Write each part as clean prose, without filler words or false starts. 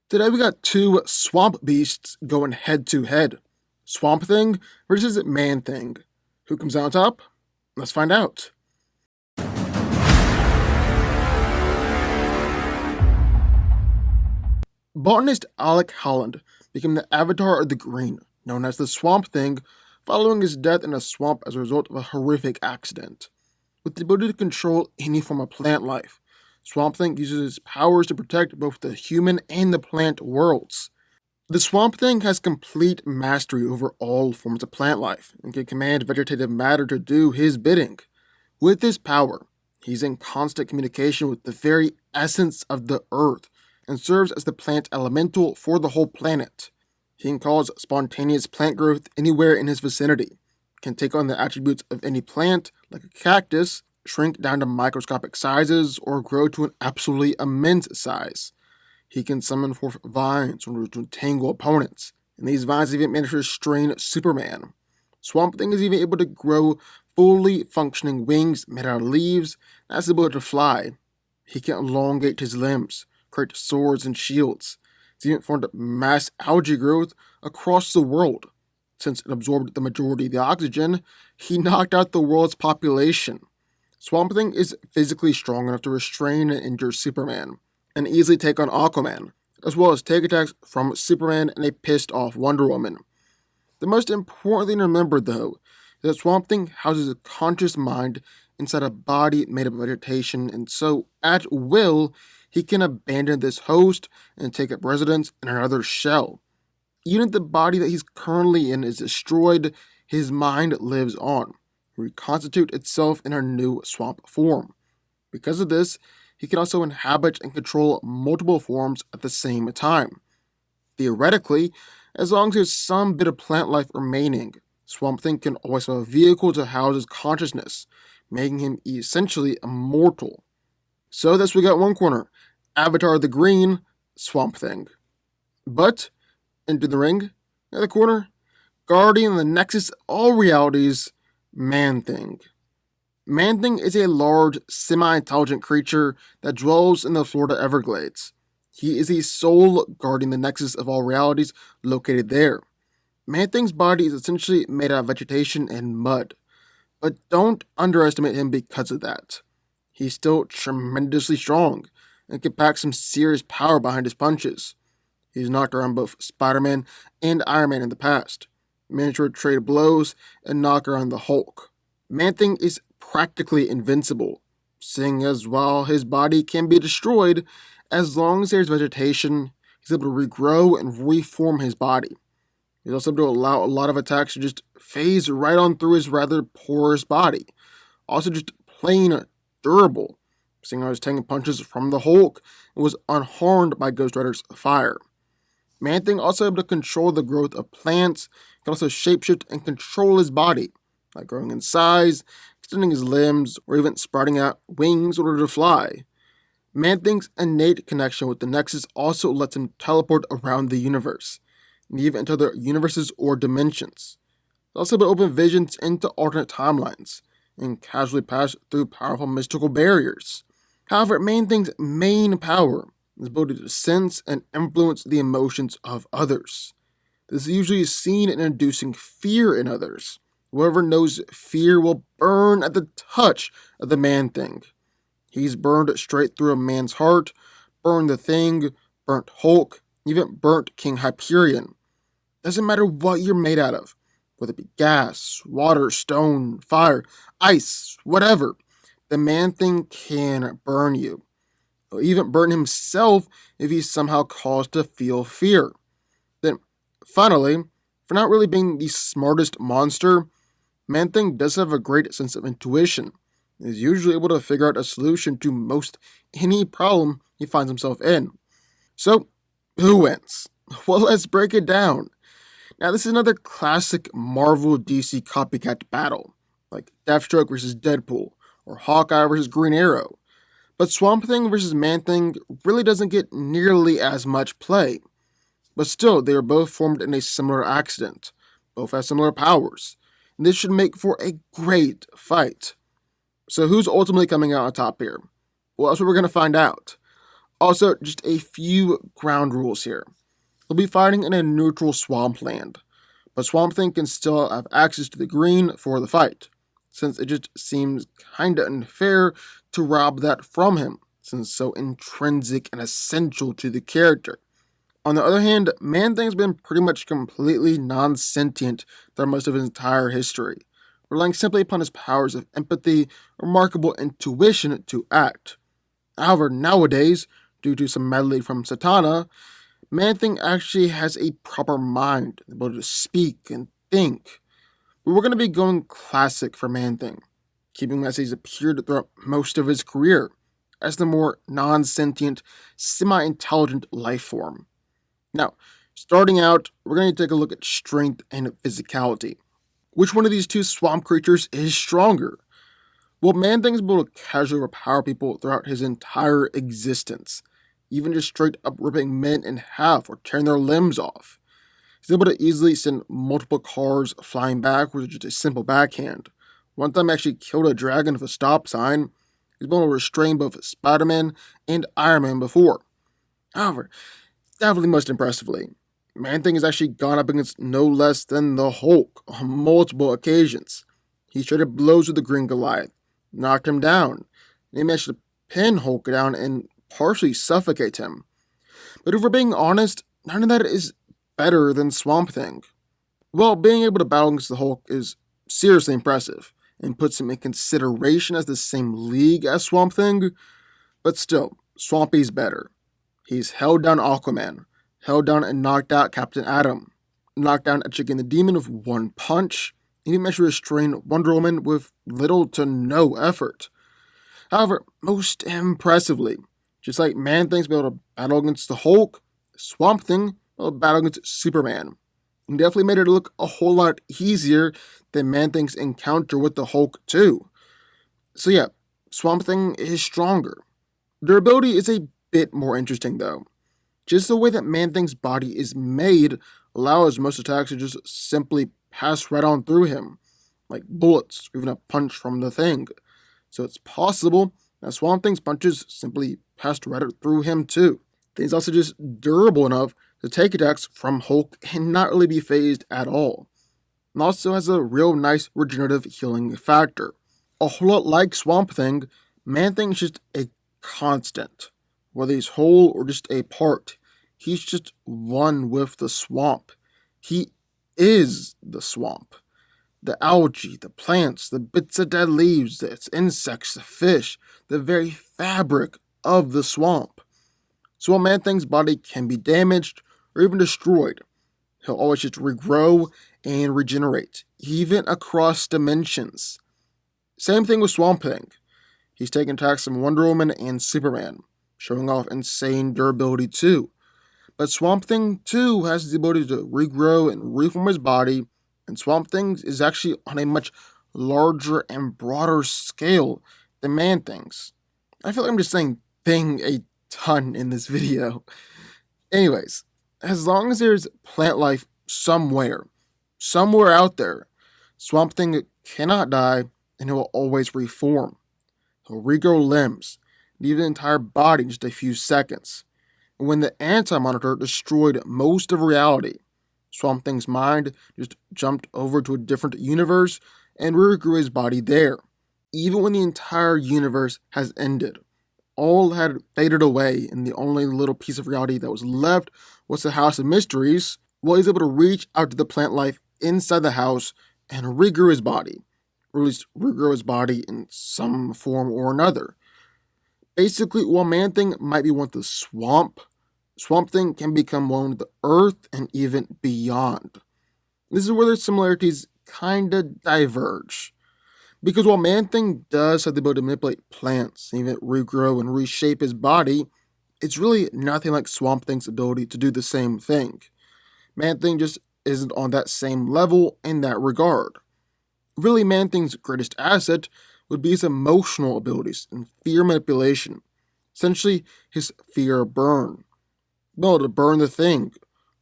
Today we got two swamp beasts going head to head. Swamp Thing versus Man Thing. Who comes out on top? Let's find out. Botanist Alec Holland became the avatar of the green, known as the Swamp Thing, following his death in a swamp as a result of a horrific accident. With the ability to control any form of plant life, Swamp Thing uses his powers to protect both the human and the plant worlds. The Swamp Thing has complete mastery over all forms of plant life and can command vegetative matter to do his bidding. With this power, he's in constant communication with the very essence of the earth and serves as the plant elemental for the whole planet. He can cause spontaneous plant growth anywhere in his vicinity, can take on the attributes of any plant, like a cactus, shrink down to microscopic sizes, or grow to an absolutely immense size. He can summon forth vines in order to entangle opponents, and these vines even manage to restrain Superman. Swamp Thing is even able to grow fully functioning wings made out of leaves and has the ability to fly. He can elongate his limbs, create swords and shields. He's even formed mass algae growth across the world. Since it absorbed the majority of the oxygen, he knocked out the world's population. Swamp Thing is physically strong enough to restrain and injure Superman, and easily take on Aquaman, as well as take attacks from Superman and a pissed off Wonder Woman. The most important thing to remember, though, is that Swamp Thing houses a conscious mind inside a body made of vegetation, and so, at will, he can abandon this host and take up residence in another shell. Even if the body that he's currently in is destroyed, his mind lives on, reconstitute itself in a new swamp form. Because of this, he can also inhabit and control multiple forms at the same time. Theoretically, as long as there's some bit of plant life remaining, Swamp Thing can always have a vehicle to house his consciousness, making him essentially immortal. So that's what we got in one corner. Avatar the Green, Swamp Thing. But, into the ring, in the other corner, Guardian of the Nexus of all realities, Man Thing. Man Thing is a large, semi-intelligent creature that dwells in the Florida Everglades. He is the sole guarding the nexus of all realities located there. Man Thing's body is essentially made out of vegetation and mud, but don't underestimate him because of that. He's still tremendously strong and can pack some serious power behind his punches. He's knocked around both Spider-Man and Iron Man in the past, managed to trade blows and knock around the Hulk. Man Thing is practically invincible, seeing as while his body can be destroyed, as long as there's vegetation, he's able to regrow and reform his body. He's also able to allow a lot of attacks to just phase right on through his rather porous body. Also just plain durable, seeing how he's taking punches from the Hulk and was unharmed by Ghost Rider's fire. Man Thing also able to control the growth of plants, can also shapeshift and control his body, like growing in size, extending his limbs, or even sprouting out wings in order to fly. Man Thing's innate connection with the Nexus also lets him teleport around the universe, and even into other universes or dimensions. He's also able to open visions into alternate timelines, and casually pass through powerful mystical barriers. However, Man Thing's main power is the ability to sense and influence the emotions of others. This is usually seen in inducing fear in others. Whoever knows fear will burn at the touch of the Man Thing. He's burned straight through a man's heart, burned the Thing, burnt Hulk, even burnt King Hyperion. Doesn't matter what you're made out of, whether it be gas, water, stone, fire, ice, whatever. The Man Thing can burn you. He'll even burn himself if he's somehow caused to feel fear. Then, finally, for not really being the smartest monster, Man Thing does have a great sense of intuition. He is usually able to figure out a solution to most any problem he finds himself in. So, who wins? Well, let's break it down. Now, this is another classic Marvel DC copycat battle, like Deathstroke versus Deadpool, or Hawkeye versus Green Arrow. But Swamp Thing versus Man Thing really doesn't get nearly as much play. But still, they are both formed in a similar accident. Both have similar powers. And this should make for a great fight. So who's ultimately coming out on top here? Well, that's what we're going to find out. Also, just a few ground rules here. They'll be fighting in a neutral swampland, but Swamp Thing can still have access to the green for the fight, since it just seems kinda unfair to rob that from him, since it's so intrinsic and essential to the character. On the other hand, Man Thing's been pretty much completely non sentient throughout most of his entire history, relying simply upon his powers of empathy, remarkable intuition to act. However, nowadays, due to some meddling from Satana, Man Thing actually has a proper mind, the ability to speak and think. But we're going to be going classic for Man Thing, keeping him as he's appeared throughout most of his career, as the more non sentient, semi intelligent life form. Now, starting out, we're going to take a look at strength and physicality. Which one of these two swamp creatures is stronger? Well, Man Thing's able to casually overpower people throughout his entire existence, even just straight up ripping men in half or tearing their limbs off. He's able to easily send multiple cars flying backwards with just a simple backhand. One time, he actually killed a dragon with a stop sign. He's been able to restrain both Spider Man and Iron Man before. However, definitely most impressively, Man Thing has actually gone up against no less than the Hulk on multiple occasions. He traded blows with the Green Goliath, knocked him down, and he managed to pin Hulk down and partially suffocate him. But if we're being honest, none of that is better than Swamp Thing. Well, being able to battle against the Hulk is seriously impressive and puts him in consideration as the same league as Swamp Thing, but still, Swampy's better. He's held down Aquaman, held down and knocked out Captain Atom, knocked down a Chicken the Demon with one punch, and he managed to restrain Wonder Woman with little to no effort. However, most impressively, just like Man Thing's been able to battle against the Hulk, Swamp Thing will battle against Superman. And definitely made it look a whole lot easier than Man Thing's encounter with the Hulk, too. So yeah, Swamp Thing is stronger. Durability is a bit more interesting, though. Just the way that Man Thing's body is made allows most attacks to just simply pass right on through him, like bullets or even a punch from the Thing. So it's possible that Swamp Thing's punches simply passed right through him too. He's also just durable enough to take attacks from Hulk and not really be phased at all. And also has a real nice regenerative healing factor. A whole lot like Swamp Thing, Man Thing's just a constant. Whether he's whole or just a part, he's just one with the swamp. He is the swamp. The algae, the plants, the bits of dead leaves, the insects, the fish, the very fabric of the swamp. So while Man Thing's body can be damaged or even destroyed, he'll always just regrow and regenerate, even across dimensions. Same thing with Swamp Thing. He's taken attacks from Wonder Woman and Superman, showing off insane durability too. But Swamp Thing too has the ability to regrow and reform his body, and Swamp Thing is actually on a much larger and broader scale than Man Thing's. I feel like I'm just saying thing a ton in this video. Anyways, as long as there's plant life somewhere out there, Swamp Thing cannot die and it will always reform. He'll regrow limbs, and even the entire body in just a few seconds. And when the Anti-Monitor destroyed most of reality, Swamp Thing's mind just jumped over to a different universe and regrew his body there. Even when the entire universe has ended, all had faded away, and the only little piece of reality that was left was the House of Mysteries. Well, he's able to reach out to the plant life inside the house and regrow his body, or at least regrow his body in some form or another. Basically, while Man Thing might be one with the swamp, Swamp Thing can become one with the earth and even beyond. This is where the similarities kinda diverge. Because while Man Thing does have the ability to manipulate plants, even regrow and reshape his body, it's really nothing like Swamp Thing's ability to do the same thing. Man Thing just isn't on that same level in that regard. Really, Man Thing's greatest asset would be his emotional abilities and fear manipulation. Essentially, his fear burn. Able to burn the Thing,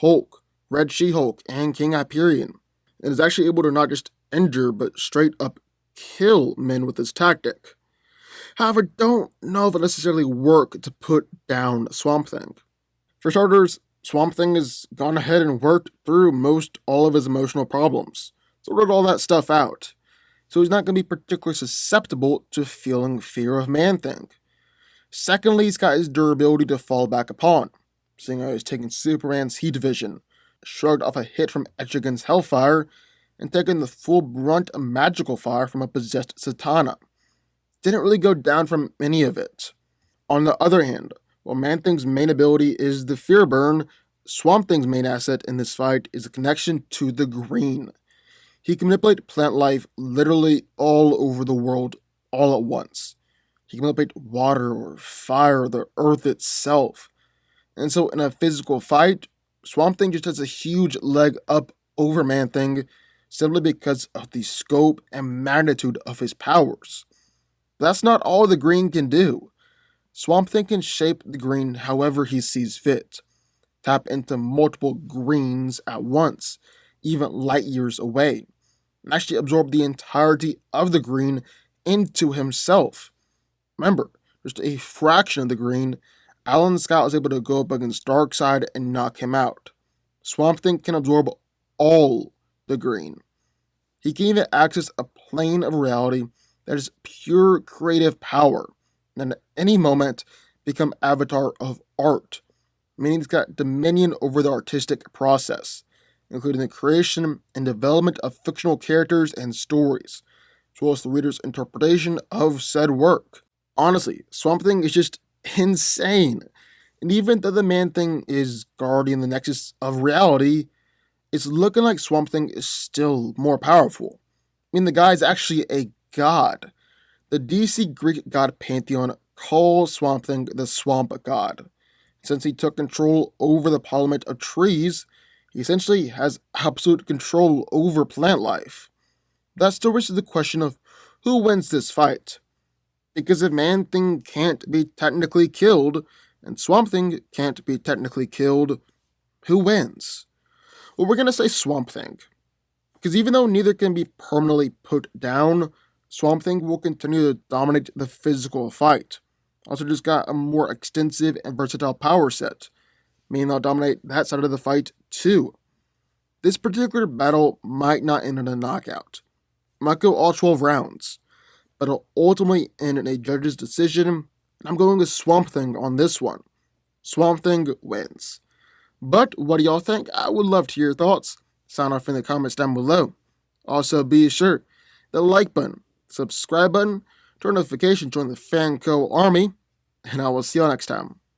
Hulk, Red She-Hulk, and King Hyperion. And is actually able to not just injure, but straight up kill men with his tactic. However, don't know if it necessarily work to put down Swamp Thing. For starters, Swamp Thing has gone ahead and worked through most all of his emotional problems, sorted all that stuff out, so he's not going to be particularly susceptible to feeling fear of Man Thing. Secondly, he's got his durability to fall back upon, seeing how he's taken Superman's heat vision, shrugged off a hit from Etrigan's Hellfire, and taken the full brunt of magical fire from a possessed Satana. Didn't really go down from any of it. On the other hand, while Man Thing's main ability is the Fear Burn, Swamp Thing's main asset in this fight is a connection to the green. He can manipulate plant life literally all over the world all at once. He can manipulate water or fire or the earth itself. And so in a physical fight, Swamp Thing just has a huge leg up over Man Thing simply because of the scope and magnitude of his powers. But that's not all the green can do. Swamp Thing can shape the green however he sees fit, tap into multiple greens at once, even light years away, and actually absorb the entirety of the green into himself. Remember, just a fraction of the green, Alan Scott was able to go up against Darkseid and knock him out. Swamp Thing can absorb all the green. He can even access a plane of reality that is pure creative power, and at any moment become avatar of art, meaning he's got dominion over the artistic process, including the creation and development of fictional characters and stories, as well as the reader's interpretation of said work. Honestly, Swamp Thing is just insane. And even though the Man Thing is guarding the nexus of reality, it's looking like Swamp Thing is still more powerful. I mean, the guy is actually a god. The DC Greek god pantheon calls Swamp Thing the Swamp God. Since he took control over the Parliament of Trees, he essentially has absolute control over plant life. That still raises the question of who wins this fight. Because if Man Thing can't be technically killed, and Swamp Thing can't be technically killed, who wins? Well, we're going to say Swamp Thing. Because even though neither can be permanently put down, Swamp Thing will continue to dominate the physical fight. Also just got a more extensive and versatile power set, meaning they'll dominate that side of the fight too. This particular battle might not end in a knockout. It might go all 12 rounds, but it'll ultimately end in a judge's decision, and I'm going with Swamp Thing on this one. Swamp Thing wins. But what do y'all think? I would love to hear your thoughts. Sign off in the comments down below. Also, be sure the like button, subscribe button, turn notifications, join the Fanco army, and I will see you all next time.